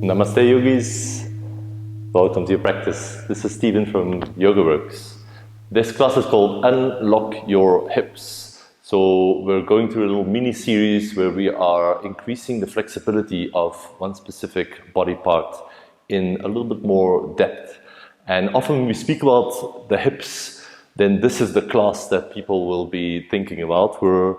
Namaste yogis, welcome to your practice. This is Stephen from YogaWorks. This class is called Unlock Your Hips. So we're going through a little mini series where we are increasing the flexibility of one specific body part in a little bit more depth. And often when we speak about the hips, then this is the class that people will be thinking about. We're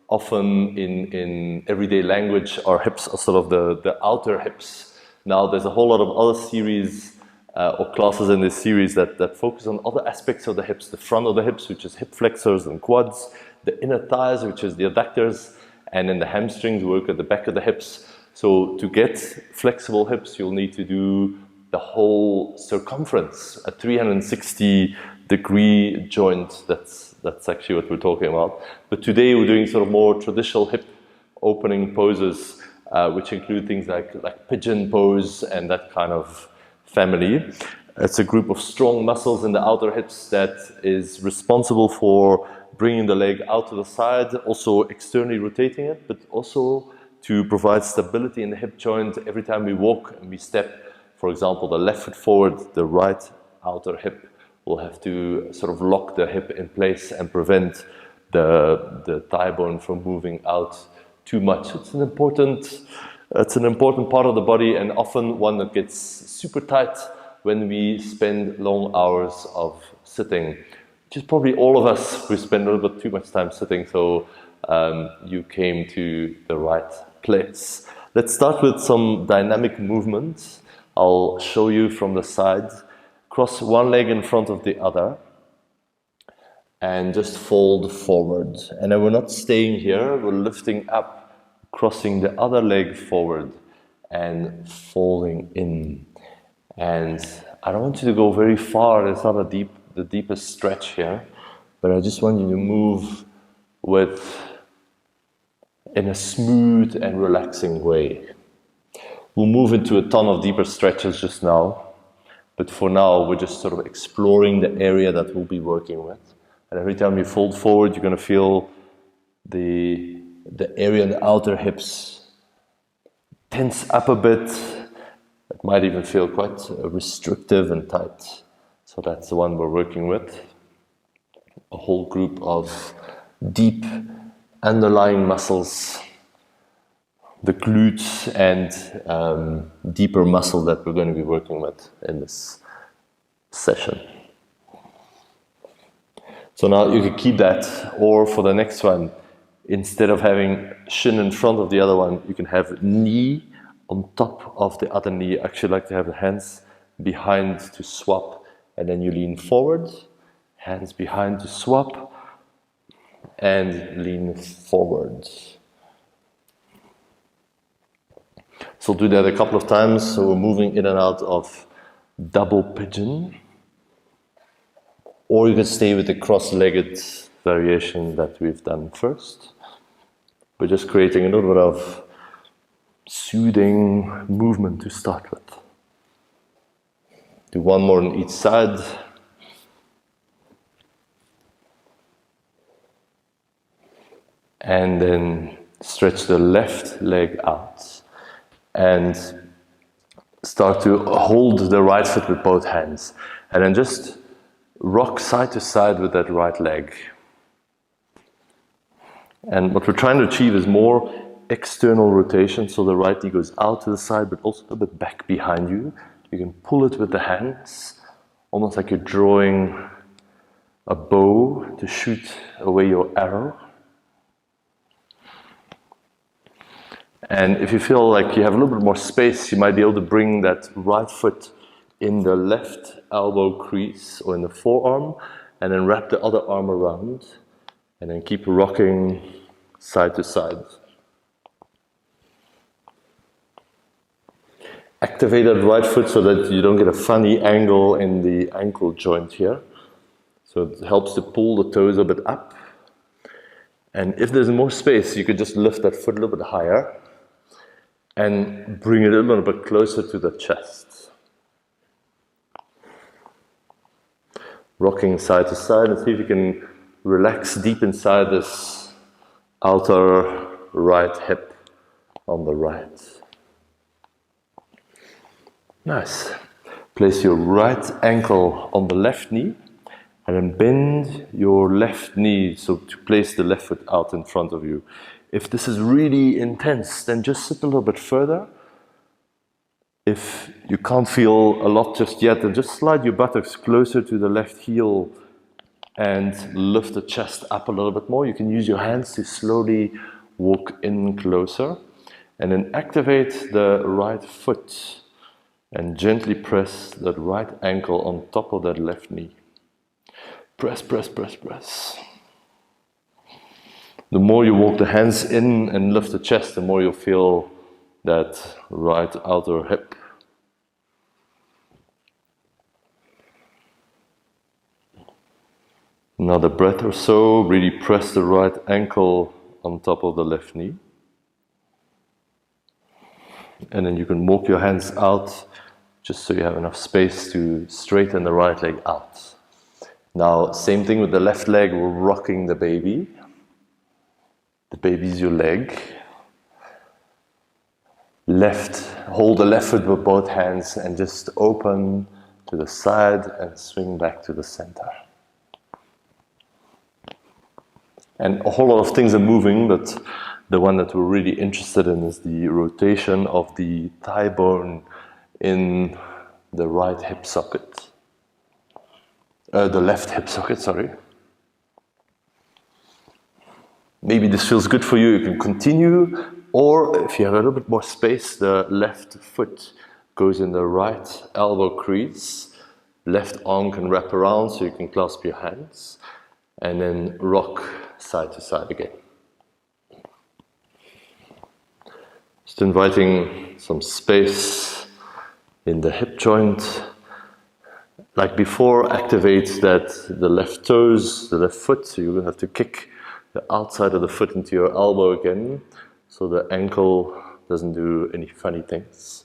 often in everyday language, our hips are sort of the outer hips. Now there's a whole lot of other series or classes in this series that focus on other aspects of the hips. The front of the hips, which is hip flexors and quads. The inner thighs, which is the adductors. And then the hamstrings work at the back of the hips. So to get flexible hips, you'll need to do the whole circumference, a 360-degree joint. That's actually what we're talking about. But today we're doing sort of more traditional hip opening poses, which include things like pigeon pose and that kind of family. It's a group of strong muscles in the outer hips that is responsible for bringing the leg out to the side, also externally rotating it, but also to provide stability in the hip joint every time we walk and we step. For example, the left foot forward, the right outer hip will have to sort of lock the hip in place and prevent the thigh bone from moving out too much. It's an important part of the body, and often one that gets super tight when we spend long hours of sitting. Which is probably all of us. We spend a little bit too much time sitting, so you came to the right place. Let's start with some dynamic movements. I'll show you from the side. Cross one leg in front of the other and just fold forward. And then we're not staying here, we're lifting up, crossing the other leg forward and folding in. And I don't want you to go very far, it's not the deepest stretch here, but I just want you to move in a smooth and relaxing way. We'll move into a ton of deeper stretches just now, but for now we're just sort of exploring the area that we'll be working with. And every time you fold forward, you're going to feel the area in the outer hips tense up a bit. It might even feel quite restrictive and tight. So that's the one we're working with. A whole group of deep underlying muscles, the glutes and deeper muscle that we're going to be working with in this session. So now you can keep that, or for the next one, instead of having shin in front of the other one, you can have knee on top of the other knee. I actually like to have the hands behind to swap, and then you lean forward, hands behind to swap, and lean forward. So do that a couple of times, so we're moving in and out of double pigeon. Or you can stay with the cross-legged variation that we've done first. We're just creating a little bit of soothing movement to start with. Do one more on each side. And then stretch the left leg out. And start to hold the right foot with both hands. And then just rock side to side with that right leg. And what we're trying to achieve is more external rotation, so the right knee goes out to the side, but also a bit back behind you. You can pull it with the hands, almost like you're drawing a bow to shoot away your arrow. And if you feel like you have a little bit more space, you might be able to bring that right foot in the left elbow crease or in the forearm, and then wrap the other arm around, and then keep rocking side to side. Activate that right foot so that you don't get a funny angle in the ankle joint here. So it helps to pull the toes a bit up. And if there's more space, you could just lift that foot a little bit higher and bring it a little bit closer to the chest. Rocking side to side, and see if you can relax deep inside this outer right hip on the right. Nice. Place your right ankle on the left knee and then bend your left knee so to place the left foot out in front of you. If this is really intense, then just sit a little bit further. If you can't feel a lot just yet, then just slide your buttocks closer to the left heel and lift the chest up a little bit more. You can use your hands to slowly walk in closer and then activate the right foot and gently press that right ankle on top of that left knee. Press, press, press, press. The more you walk the hands in and lift the chest, the more you'll feel that right outer hip. Another breath or so, really press the right ankle on top of the left knee. And then you can walk your hands out just so you have enough space to straighten the right leg out. Now, same thing with the left leg, we're rocking the baby. The baby's your leg. Hold the left foot with both hands and just open to the side and swing back to the center. And a whole lot of things are moving, but the one that we're really interested in is the rotation of the thigh bone in the right hip socket. The left hip socket, sorry. Maybe this feels good for you, you can continue, or if you have a little bit more space, the left foot goes in the right elbow crease, left arm can wrap around so you can clasp your hands, and then rock side to side again. Just inviting some space in the hip joint. Like before, activate the left toes, the left foot, so you will have to kick the outside of the foot into your elbow again, so the ankle doesn't do any funny things.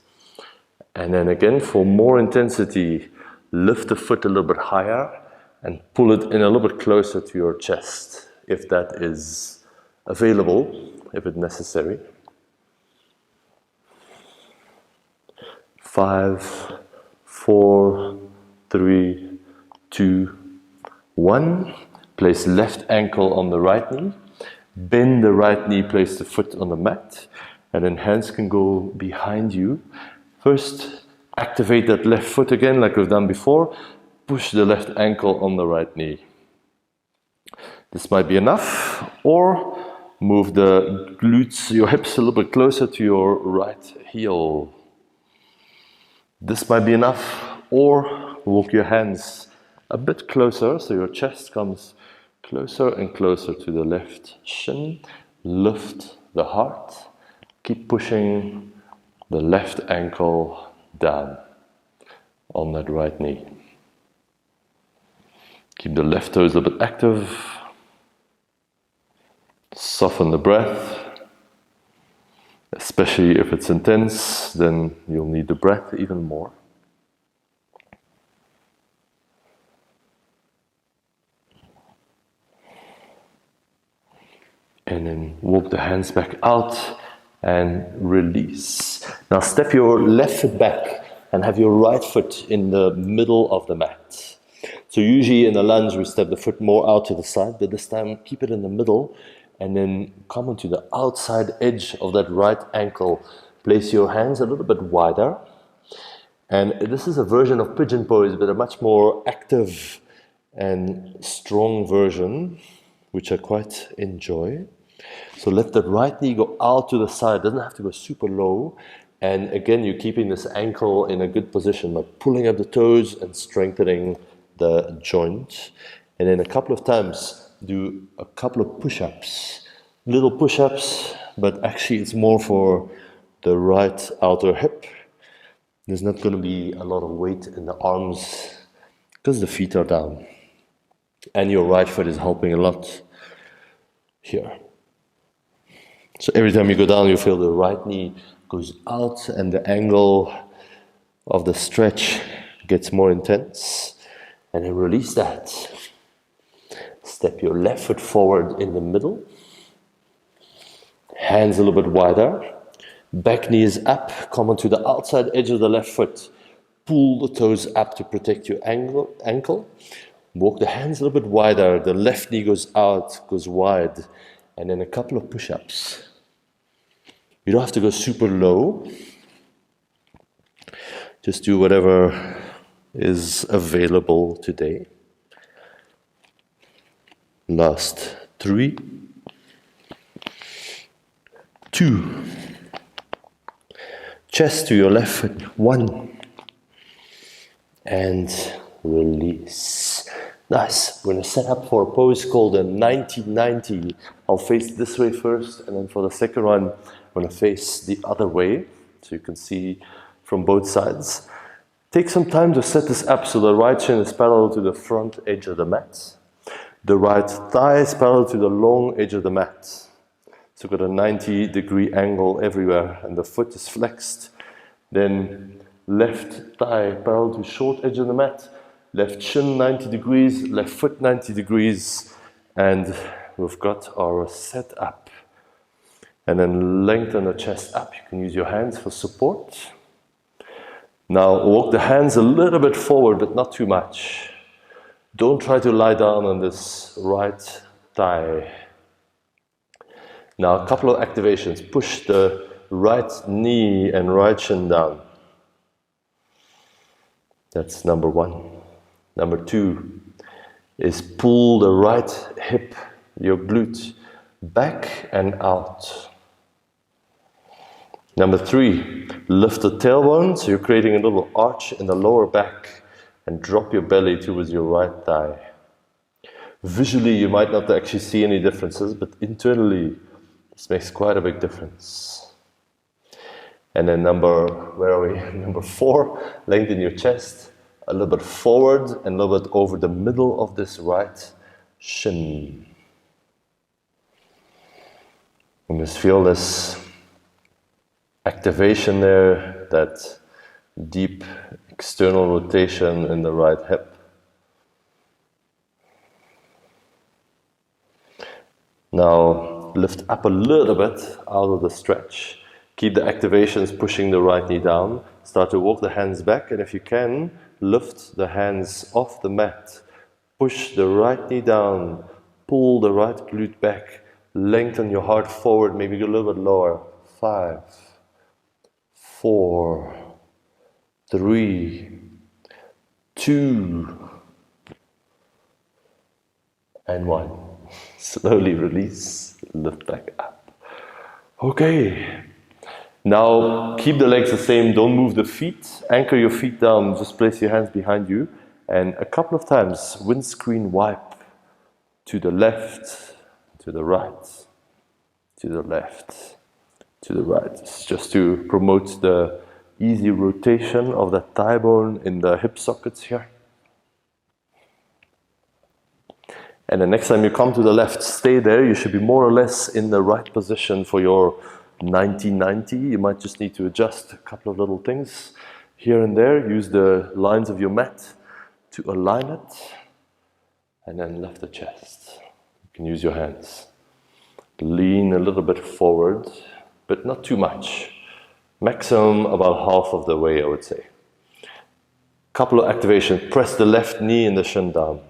And then again, for more intensity, lift the foot a little bit higher and pull it in a little bit closer to your chest, if that is available, if it's necessary. 5, 4, 3, 2, 1. Place left ankle on the right knee. Bend the right knee, place the foot on the mat. And then hands can go behind you. First, activate that left foot again like we've done before. Push the left ankle on the right knee. This might be enough. Or move the glutes, your hips a little bit closer to your right heel. This might be enough. Or walk your hands a bit closer so your chest comes closer and closer to the left shin. Lift the heart. Keep pushing the left ankle down on that right knee. Keep the left toes a bit active. Soften the breath. Especially if it's intense, then you'll need the breath even more. And then walk the hands back out and release. Now step your left foot back and have your right foot in the middle of the mat. So usually in a lunge we step the foot more out to the side, but this time keep it in the middle and then come onto the outside edge of that right ankle. Place your hands a little bit wider. And this is a version of pigeon pose, but a much more active and strong version, which I quite enjoy. So let that right knee go out to the side, doesn't have to go super low. And again, you're keeping this ankle in a good position by pulling up the toes and strengthening the joint. And then a couple of times, do a couple of push-ups. Little push-ups, but actually it's more for the right outer hip. There's not going to be a lot of weight in the arms because the feet are down. And your right foot is helping a lot here. So every time you go down, you feel the right knee goes out and the angle of the stretch gets more intense. And then release that. Step your left foot forward in the middle. Hands a little bit wider. Back knee is up. Come onto the outside edge of the left foot. Pull the toes up to protect your ankle. Walk the hands a little bit wider. The left knee goes out, goes wide. And then a couple of push-ups. You don't have to go super low. Just do whatever is available today. Last 3, 2. Chest to your left foot. 1. And release. Nice. We're going to set up for a pose called a 90-90. I'll face this way first, and then for the second one, I'm going to face the other way, so you can see from both sides. Take some time to set this up so the right shin is parallel to the front edge of the mat. The right thigh is parallel to the long edge of the mat. So we've got a 90-degree angle everywhere, and the foot is flexed. Then left thigh parallel to short edge of the mat. Left shin 90 degrees, left foot 90 degrees, and we've got our set up. And then lengthen the chest up. You can use your hands for support. Now walk the hands a little bit forward, but not too much. Don't try to lie down on this right thigh. Now a couple of activations. Push the right knee and right shin down. That's number 1. Number 2 is pull the right hip, your glute, back and out. Number 3, lift the tailbone, so you're creating a little arch in the lower back, and drop your belly towards your right thigh. Visually, you might not actually see any differences, but internally, this makes quite a big difference. And then number 4, lengthen your chest. A little bit forward and a little bit over the middle of this right shin. And just feel this activation there, that deep external rotation in the right hip. Now lift up a little bit out of the stretch. Keep the activations pushing the right knee down. Start to walk the hands back, and if you can, lift the hands off the mat. Push the right knee down. Pull the right glute back. Lengthen your heart forward, maybe go a little bit lower. 5, 4, 3, 2, and 1. Slowly release, lift back up. Okay. Now keep the legs the same, don't move the feet. Anchor your feet down, just place your hands behind you. And a couple of times, windscreen wipe to the left, to the right, to the left, to the right. It's just to promote the easy rotation of the thigh bone in the hip sockets here. And the next time you come to the left, stay there. You should be more or less in the right position for your 90-90. You might just need to adjust a couple of little things here and there. Use the lines of your mat to align it. And then lift the chest. You can use your hands. Lean a little bit forward, but not too much. Maximum about half of the way, I would say. Couple of activations. Press the left knee and the shin down.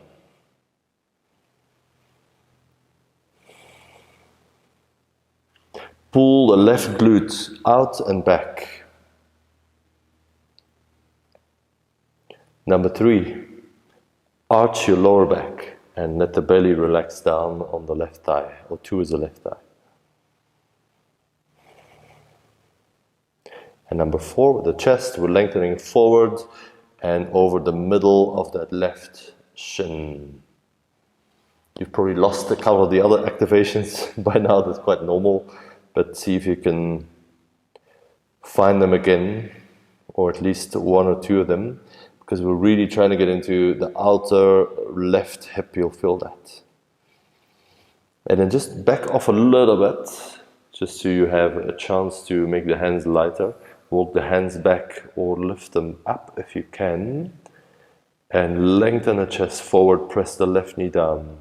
Pull the left glute out and back. Number 3, arch your lower back and let the belly relax down on the left thigh or towards the left thigh. And number 4, with the chest, we're lengthening forward and over the middle of that left shin. You've probably lost a couple of the other activations by now, that's quite normal. But see if you can find them again, or at least 1 or 2 of them, because we're really trying to get into the outer left hip, you'll feel that. And then just back off a little bit, just so you have a chance to make the hands lighter. Walk the hands back or lift them up if you can. And lengthen the chest forward, press the left knee down.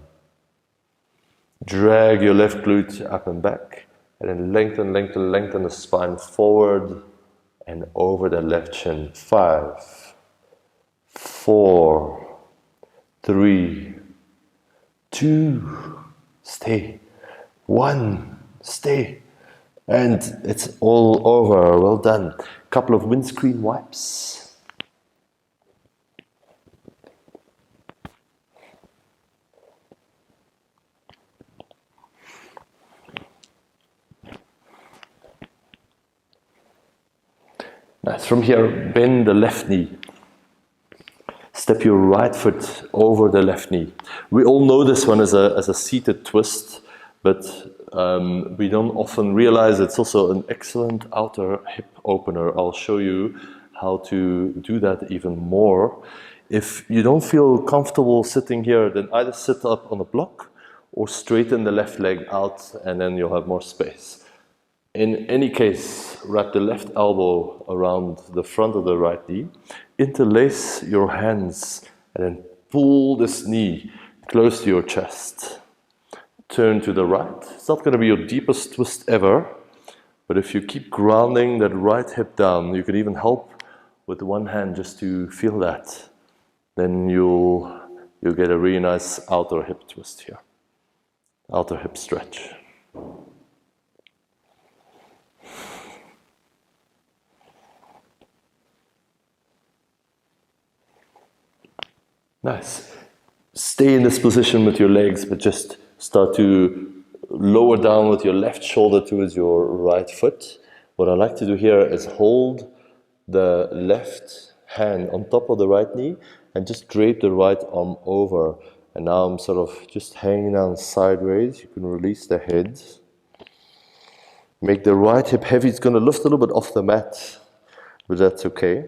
Drag your left glute up and back. And then lengthen the spine forward and over the left shin. 5, 4, 3, 2, stay, 1, stay, and it's all over. Well done. Couple of windscreen wipes. Nice. From here, bend the left knee. Step your right foot over the left knee. We all know this one as a seated twist, but we don't often realize it's also an excellent outer hip opener. I'll show you how to do that even more. If you don't feel comfortable sitting here, then either sit up on a block or straighten the left leg out, and then you'll have more space. In any case, wrap the left elbow around the front of the right knee, interlace your hands, and then pull this knee close to your chest. Turn to the right. It's not going to be your deepest twist ever, but if you keep grounding that right hip down, you could even help with one hand just to feel that. Then you'll get a really nice outer hip twist here. Outer hip stretch. Nice. Stay in this position with your legs, but just start to lower down with your left shoulder towards your right foot. What I like to do here is hold the left hand on top of the right knee and just drape the right arm over. And now I'm sort of just hanging down sideways. You can release the head. Make the right hip heavy. It's going to lift a little bit off the mat, but that's okay.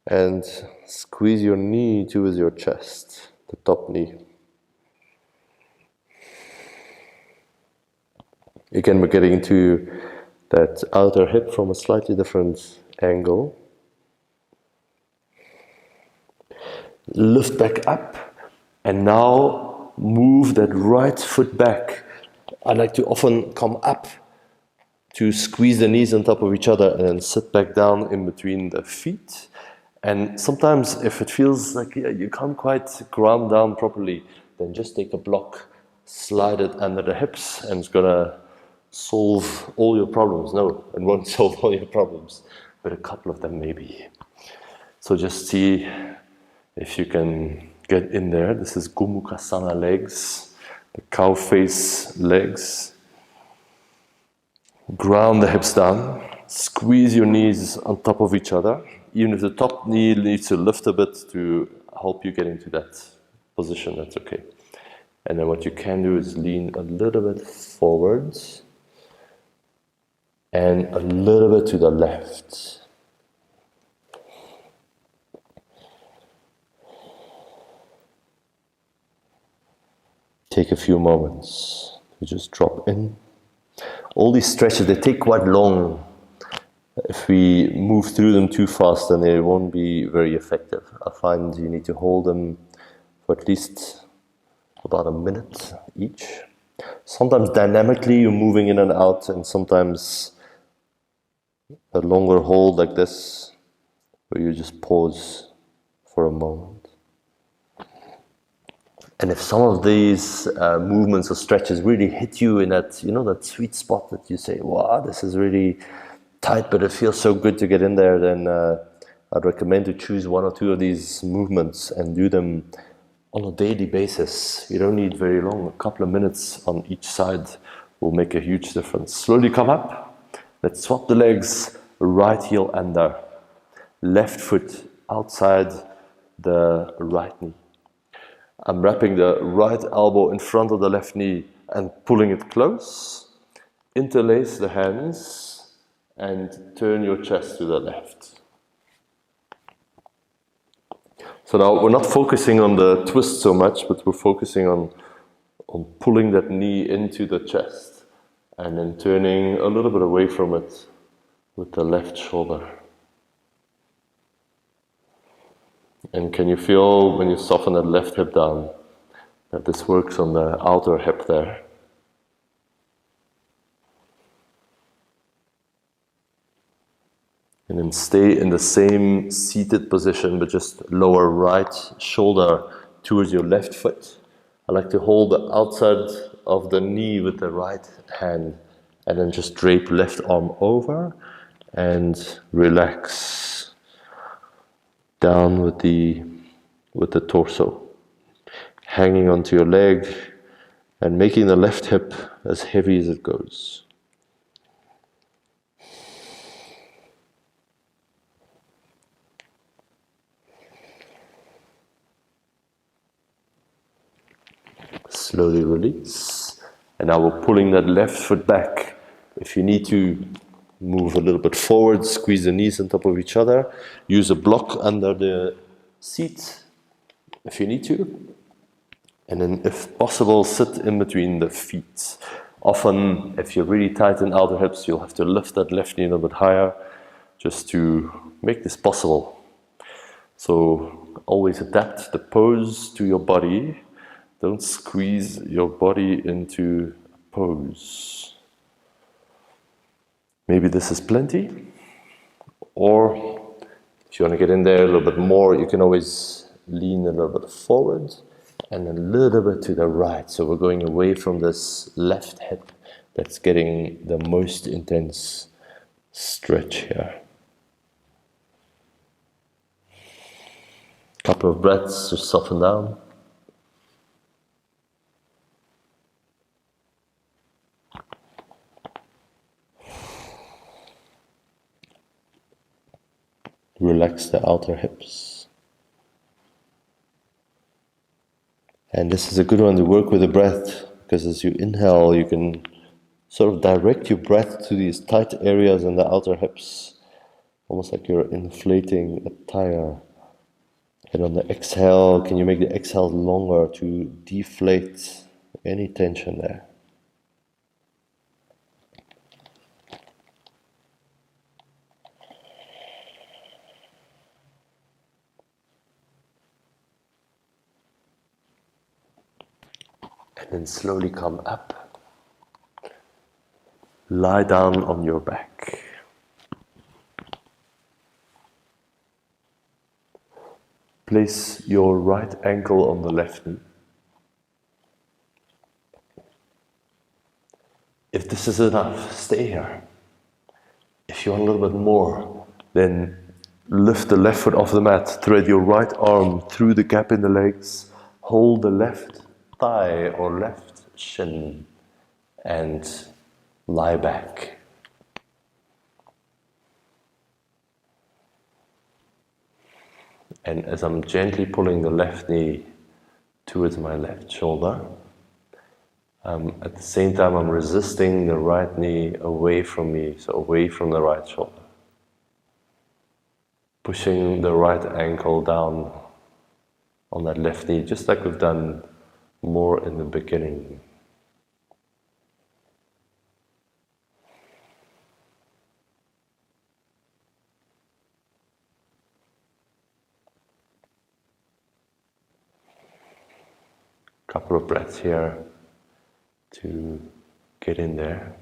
And squeeze your knee towards your chest, the top knee. Again, we're getting into that outer hip from a slightly different angle. Lift back up, and now move that right foot back. I like to often come up to squeeze the knees on top of each other and then sit back down in between the feet. And sometimes if it feels like you can't quite ground down properly, then just take a block, slide it under the hips, and it's gonna solve all your problems. No, it won't solve all your problems, but a couple of them maybe. So just see if you can get in there. This is Gomukhasana legs, the cow face legs. Ground the hips down, squeeze your knees on top of each other. Even if the top knee needs to lift a bit to help you get into that position, that's okay. And then what you can do is lean a little bit forwards and a little bit to the left. Take a few moments to just drop in. All these stretches, they take quite long. If we move through them too fast, then they won't be very effective. I find you need to hold them for at least about a minute each. Sometimes dynamically you're moving in and out, and sometimes a longer hold like this, where you just pause for a moment. And if some of these movements or stretches really hit you in that, that sweet spot that you say, wow, this is really tight, but it feels so good to get in there, then I'd recommend to choose one or two of these movements and do them on a daily basis. You don't need very long. A couple of minutes on each side will make a huge difference. Slowly come up. Let's swap the legs. Right heel under. Left foot outside the right knee. I'm wrapping the right elbow in front of the left knee and pulling it close. Interlace the hands and turn your chest to the left. So now we're not focusing on the twist so much, but we're focusing on pulling that knee into the chest and then turning a little bit away from it with the left shoulder. And can you feel when you soften that left hip down that this works on the outer hip there? And then stay in the same seated position, but just lower right shoulder towards your left foot. I like to hold the outside of the knee with the right hand, and then just drape left arm over and relax down with the torso, hanging onto your leg and making the left hip as heavy as it goes. Slowly release. And now we're pulling that left foot back. If you need to move a little bit forward, squeeze the knees on top of each other. Use a block under the seat if you need to. And then if possible, sit in between the feet. Often, if you're really tight in outer hips, you'll have to lift that left knee a little bit higher just to make this possible. So always adapt the pose to your body. Don't squeeze your body into a pose. Maybe this is plenty. Or if you want to get in there a little bit more, you can always lean a little bit forward and a little bit to the right. So we're going away from this left hip that's getting the most intense stretch here. Couple of breaths to soften down. Relax the outer hips. And this is a good one to work with the breath, because as you inhale, you can sort of direct your breath to these tight areas in the outer hips, almost like you're inflating a tire. And on the exhale, can you make the exhale longer to deflate any tension there? And then slowly come up. Lie down on your back. Place your right ankle on the left knee. If this is enough, stay here. If you want a little bit more, then lift the left foot off the mat, thread your right arm through the gap in the legs, hold the left thigh or left shin, and lie back. And as I'm gently pulling the left knee towards my left shoulder, at the same time I'm resisting the right knee away from me, so away from the right shoulder. Pushing the right ankle down on that left knee, just like we've done more in the beginning. Couple of breaths here to get in there.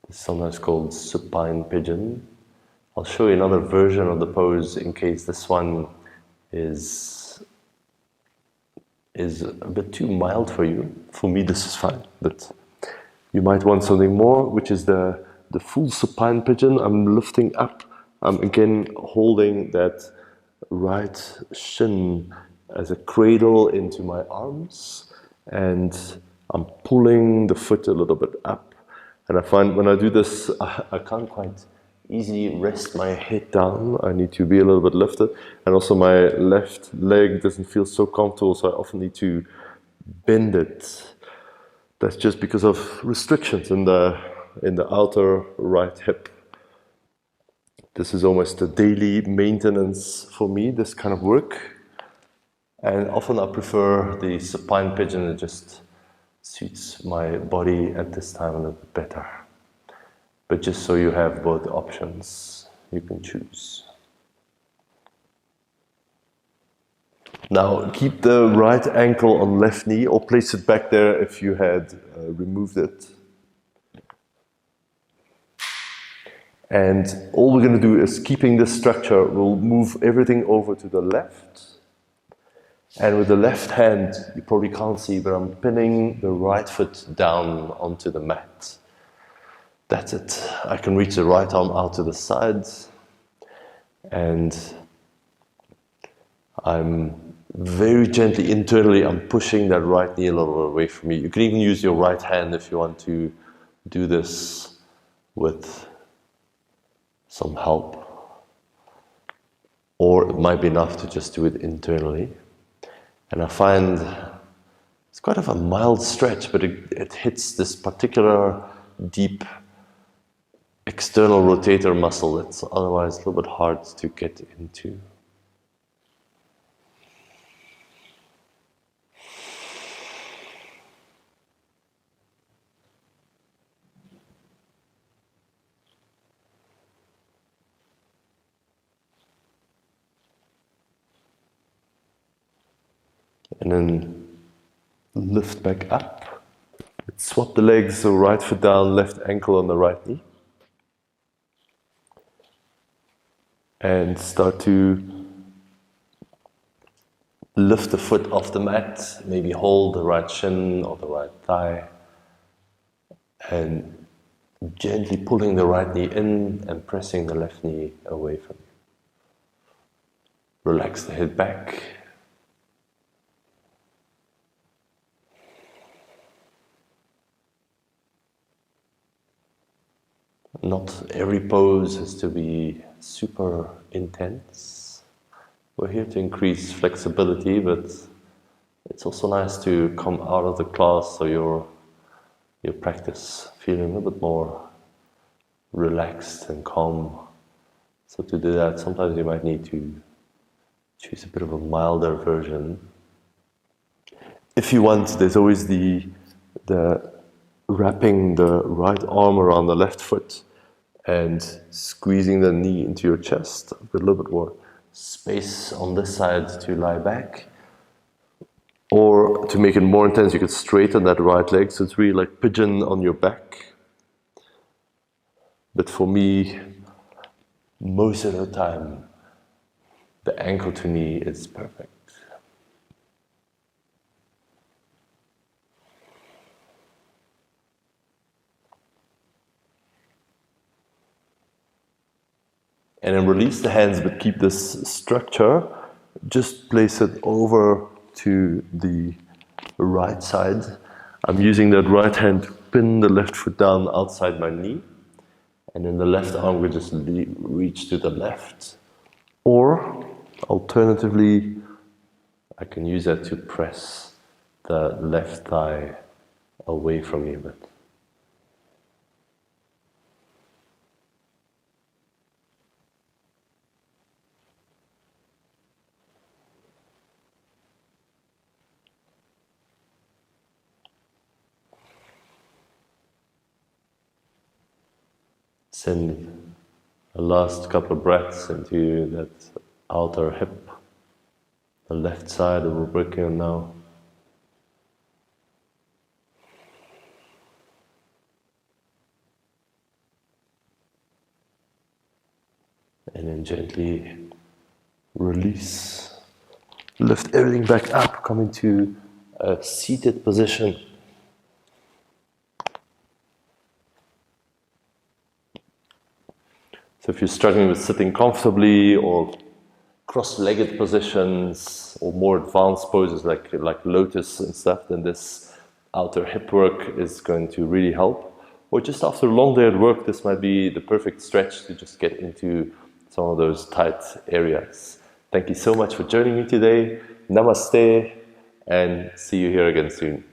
It's sometimes called supine pigeon. I'll show you another version of the pose in case this one is a bit too mild for you. For me, this is fine, but you might want something more, which is the full supine pigeon. I'm lifting up. I'm again holding that right shin as a cradle into my arms, and I'm pulling the foot a little bit up. And I find when I do this, I can't quite easily rest my head down. I need to be a little bit lifted, and also my left leg doesn't feel so comfortable, so I often need to bend it. That's just because of restrictions in the outer right hip. This is almost a daily maintenance for me, this kind of work. And often I prefer the supine pigeon. It just suits my body at this time a little bit better. But just so you have both options, you can choose. Now keep the right ankle on left knee, or place it back there if you had removed it. And all we're going to do is, keeping this structure, we'll move everything over to the left. And with the left hand, you probably can't see, but I'm pinning the right foot down onto the mat. That's it. I can reach the right arm out to the sides. And I'm very gently, internally, I'm pushing that right knee a little away from you. You can even use your right hand if you want to do this with some help. Or it might be enough to just do it internally. And I find it's quite of a mild stretch, but it hits this particular deep external rotator muscle that's otherwise a little bit hard to get into. And then lift back up. Swap the legs, so right foot down, left ankle on the right knee. And start to lift the foot off the mat, maybe hold the right shin or the right thigh. And gently pulling the right knee in and pressing the left knee away from you. Relax the head back. Not every pose has to be super intense. We're here to increase flexibility, but it's also nice to come out of the class so your practice feeling a little bit more relaxed and calm. So to do that, sometimes you might need to choose a bit of a milder version. If you want, there's always the wrapping the right arm around the left foot and squeezing the knee into your chest. I've got a little bit more space on this side to lie back. Or to make it more intense, you could straighten that right leg, so it's really like pigeon on your back. But for me, most of the time, the ankle to knee is perfect. And then release the hands, but keep this structure. Just place it over to the right side. I'm using that right hand to pin the left foot down outside my knee. And then the left arm will just reach to the left. Or, alternatively, I can use that to press the left thigh away from me a bit. Send the last couple of breaths into that outer hip, the left side that we're working on now. And then gently release. Lift everything back up, come into a seated position. So if you're struggling with sitting comfortably or cross-legged positions or more advanced poses like lotus and stuff, then this outer hip work is going to really help. Or just after a long day at work, this might be the perfect stretch to just get into some of those tight areas. Thank you so much for joining me today. Namaste, and see you here again soon.